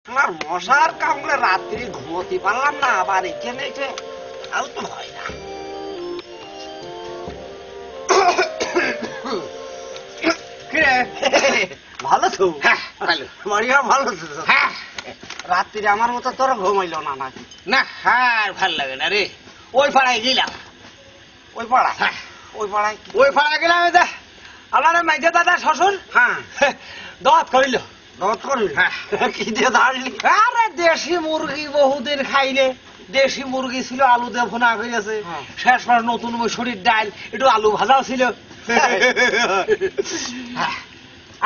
আমার মশার কামড়ে রাত্রি ঘুমোতে পারলাম না, আবার এখানে এসে আর তো হয় না। ভালো তো? মারিয়া ভালো তো? রাত্রিরে আমার মতো তোরা ঘুমাইল না নাকি? না আর ভাল লাগে না রে। ওই পাড়ায় গেলাম। ওই পাড়ায়? ওই পাড়ায় ওই পাড়ায় গেলাম আমার মাইজে দাদা শ্বশুর দাওয়াত করিল। দাওয়াত করবি? কি দিয়ে দাঁড়লি? আরে দেশি মুরগি বহুদিন খাইলে। দেশি মুরগি ছিল, আলু দিয়ে ভুনা করেছে। শেষ মাস নতুন মসুরির ডাল, একটু আলু ভাজাও ছিল।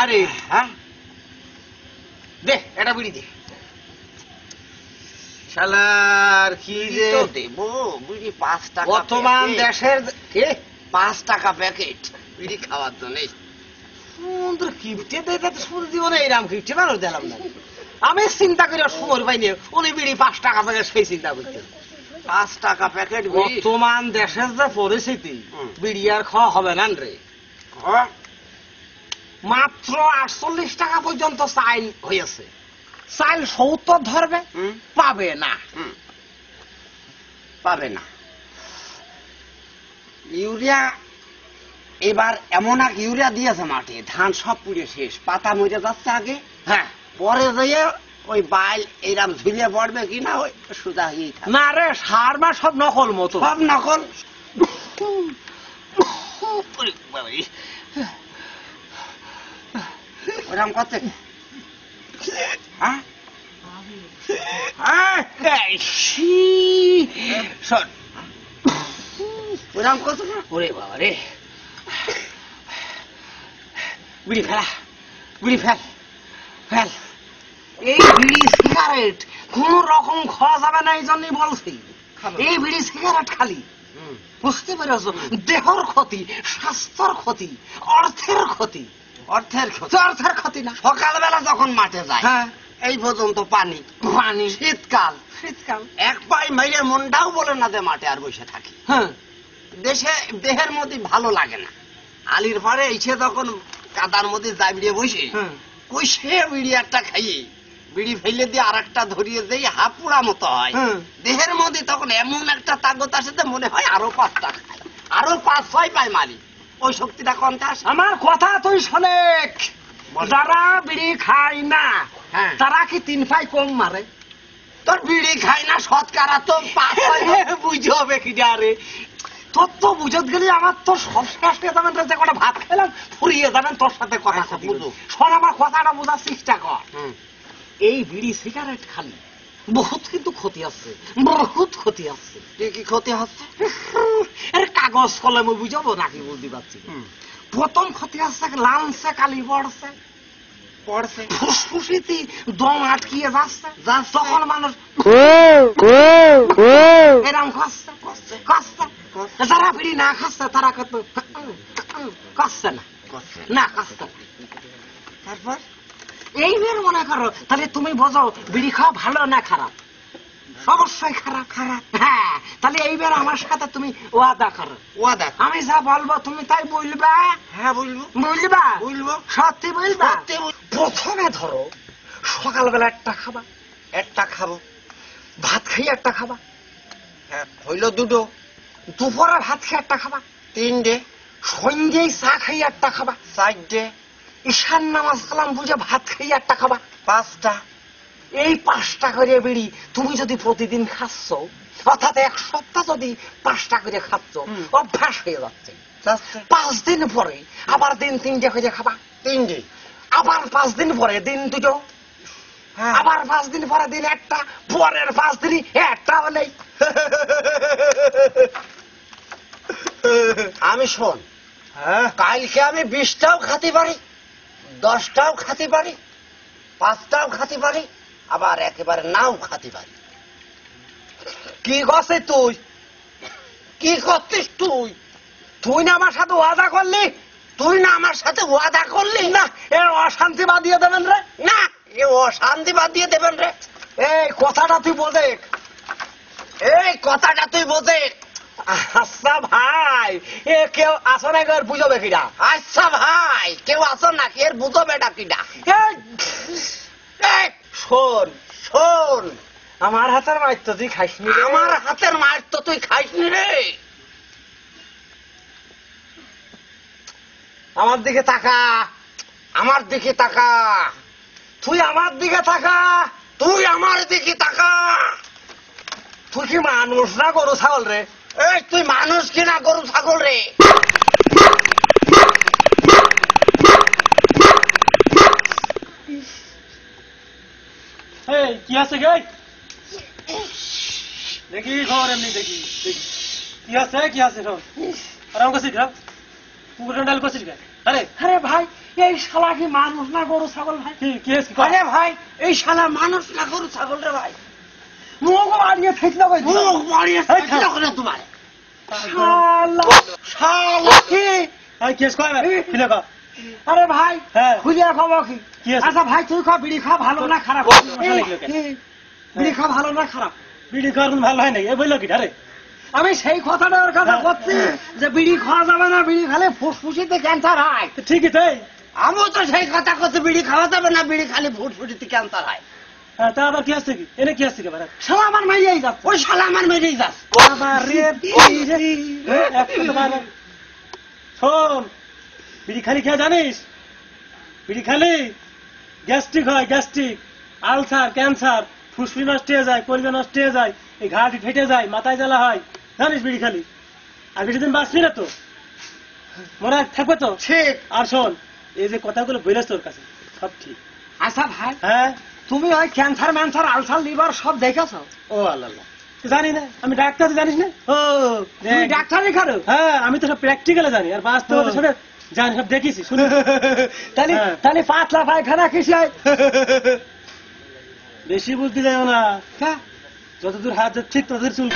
আরে হ্যাঁ দে এটা বিড়ি দে। শালার কি যে দেব বিড়ি 5 টাকা বর্তমান দেশের কে 5 টাকা প্যাকেট বিড়ি খাওয়ার জন্য। কিপটে দেখে তো শুরু জীবনে এইরাম কিপটে মানুষ দিলাম না। আমি চিন্তা করি সময় পাইনি উনি বিড়ি 5 টাকা প্যাকেট সেই চিন্তা করতে। 5 টাকা প্যাকেট বর্তমান দেশের যে পরিস্থিতি, বিড়ি আর খাওয়া হবে না রে। মাত্র 48 টাকা পর্যন্ত চাইল হয়েছে। চাইল 70 ধরবে পাবে না। পাবে না। ইউরিয়া এবার এমন এক ইউরিয়া দিয়েছে মাঠে, ধান সব পুড়ে শেষ, পাতা মরে যাচ্ছে আগে। হ্যাঁ পরে যেয়ে ওই বাইল এইরাম ঝুলিয়ে পড়বে কিনা ওই সোজা হয়েই থাকে। না রে, সার বা সব নকল মতো, সব নকল। ওরম করছে ওরম করছে না। ওরে বাবা রে, বিড়ি ফেলা, বিড়ি ফেল ফেল। এই বিড়ি সিগারেট কোন রকম খাওয়া যাবে না, এই জন্যই বলছি। এই বিড়ি সিগারেট খালি বুঝতে পেরেছ, দেহর ক্ষতি, স্বাস্থ্যর ক্ষতি, অর্থের ক্ষতি। অর্থের ক্ষতি? অর্থের ক্ষতি না। সকালবেলা যখন মাঠে যায় হ্যাঁ এই পর্যন্ত পানি পানি, শীতকাল শীতকাল এক পাই মাইরে মনটাও বলে না যে মাঠে আর বসে থাকি। হ্যাঁ দেহের মধ্যে ভালো লাগে না। আলির পারে এসে তখন কাদার মধ্যে জাবিড়ে বসে ওই সে বিড়ি একটা খাইয়ে বিড়ি ফেলে দিয়ে আর একটা ধরিয়ে দেই, হাপুড়া মতো হয়। দেহের মধ্যে তখন এমন একটা তাগত আসে যে মনে হয় আরো 5টা খাই, আরো 5-6 পাই মারি। ওই শক্তিটা কমতে আসে। আমার কথা তুই শোনেক, যারা বিড়ি খায় না তারা কি 3 পাই কম মারে? তোর বিড়ি খাই না শতকরা তো 5 বুঝে হবে কি রে? তোর তো বুঝত গেলে আমার তো সব শেষ হয়ে যাবেন। যে কটা ভাত খেলাম ফুরিয়ে যাবেন তোর সাথে কথা সাথে। শোন আমার কথাটা বোঝার চেষ্টা কর। এই বিড়ি সিগারেট খালি বহুত কিন্তু ক্ষতি আছে, বহুত ক্ষতি আছে। কি ক্ষতি হচ্ছে? এর কাগজ কলমে বুঝাবো নাকি বুঝতে পারছি। প্রথম ক্ষতি আছে লাংসে কালি পড়ছে, পড়ছে ফুসফুসিতে দম আটকিয়ে যাচ্ছে, তখন মানুষ এরম খাচ্ছে খাচ্ছে। যারা বিড়ি না খাচ্ছে তারা কত কাচ্ছে না, না কাচ্ছে। তারপর এইবার মনে করো তাহলে তুমি বোঝো বিড়ি খাওয়া ভালো না খারাপ? অবশ্যই খারাপ। খারাপ, হ্যাঁ। তাহলে এইবার আমার সাথে তুমি ওয়াদা করো। ওয়াদা? আমি যা বলবো তুমি তাই বলবা? হ্যাঁ বলবো। বলবা? বলবো। সত্যি বলবা? প্রথমে ধরো সকালবেলা একটা খাবা। একটা খাবো। ভাত খেয়ে একটা খাবা। হ্যাঁ হইলো 2টো। দুপুরে ভাত খেয়ে একটা খাবা। 3টে। সন্ধ্যেই চা খেয়ে একটা খাবা। 4টে। ঈশান নামাজ কালাম বুঝে ভাত খেয়ে একটা খাবা। 5টা। এই 5টা করে বিড়ি তুমি যদি প্রতিদিন খাচ্ছ, অর্থাৎ 1 সপ্তাহ যদি 5টা করে খাচ্ছ, অভ্যাস হয়ে যাচ্ছে। 5 দিন পরে আবার দিন 3টে করে খাবা। 3টে। আবার 5 দিন পরে দিন 2টো। আবার 5 দিন পরে দিন 1টা, পরের 5 দিনই 1টা হলেই। আমি শোন, কালকে আমি 20টাও খাতে পারি, 10টাও খাতে পারি, 5টাও খাতে পারি, আবার একেবারে নাও খাতে পারি। কি করছিস তুই? কি করছিস তুই? তুই না আমার সাথে ওয়াদা করলি? তুই না আমার সাথে ওয়াদা করলি? না, এর অশান্তি বাদিয়ে দেবেন রে। না, এ অশান্তি বাদিয়ে দেবেন রে। এই কথাটা তুই বোঝে, এই কথাটা তুই বোঝে। আচ্ছা ভাই, এ কেউ আসো না এর বুঝবে কিনা? আচ্ছা ভাই, কেউ আসো নাকি এর বুঝবে না কিনা? শোন শোন, আমার হাতের মাইর তো তুই খাইসনি রে। আমার হাতের মার তো তুই খাইসনি রে। আমার দিকে তাকা, আমার দিকে তাকা, তুই আমার দিকে তাকা। তুই আমার দিকে তাকা। তুই কি মানুষ না গরু ছাগল রে? এই তুই মানুষ কিনা গরু ছাগল রে? এই কি আছে গে? দেখি খবর এমনি দেখি কি আছে কি আছে সব আরাম করছিস গ্রাম পুকুর ডাল করছিস গে? আরে আরে ভাই এই শালা কি মানুষ না গরু ছাগল ভাই? কি আছে আরে ভাই এই শালা মানুষ না গরু ছাগল রে ভাই? মুখ মারিয়ে ফেকলো কই? মুখ মারিয়ে ফেকলো করে তোমার শালা শালা। কি? আই কেস কয় না কিলে কা আরে ভাই হ্যাঁ। খুঁজে খবর কি? কি আছে? আচ্ছা ভাই তুই খা বিড়ি খা ভালো না খারাপ? এই, বিড়ি খা ভালো না খারাপ? বিড়ি খাওয়ার কোনো ভালো হয় না এ বললো কি আরে আমি সেই কথাটা ওর কথা করছি যে বিড়ি খাওয়া যাবে না, বিড়ি খেলে ফুসফুসিতে ক্যান্সার হয়। ঠিকই তাই আমিও তো সেই কথা করতে, বিড়ি খাওয়া যাবে না, বিড়ি খালি ফুটফুটিতে ক্যান্সার হয়। হ্যাঁ তা আবার কি আছে কি এনে কি আছে কি বারা শালা আমার মাইয়াই যাচ্ছে। ওই শালা আমার মেরেই যাস। বাবা রে একটা তো বাবা শোন বিড়ি খালি খেয়ে জানিস বিড়ি খালি গ্যাস্ট্রিক হয়, গ্যাস্ট্রিক, আলসার, ক্যান্সার, ফুসফুস নষ্ট হয়ে যায়, কলিজা নষ্ট হয়ে যায়, এই ঘাটি ফেটে যায়, মাথায় জ্বালা হয়, জানিস বিড়ি খালি। আর বেশি দিন বাঁচবি না তো, মনে থাকবে তো। ঠিক। আর শোন এই যে কথাগুলো বলেছ তোর কাছে সব ঠিক। আচ্ছা ভাই হ্যাঁ তুমি ওই ক্যান্সার ম্যান্সার আলসার লিভার সব দেখেছো? ও আল্লাহ আল্লাহ তুই জানি না আমি ডাক্তার জানিস না। ও তুমি ডাক্তারই খারো? হ্যাঁ আমি তো সব প্র্যাকটিক্যালে জানি আর বাস্তবতা সব জানি, সব দেখেছি শুনি। তাহলে হ্যাঁ। তাহলে পাতলা পায়খানা কিসে? বেশি বুদ্ধি যাও না, হ্যাঁ। যতদূর হাত যাচ্ছে ঠিক ততদূর চুল।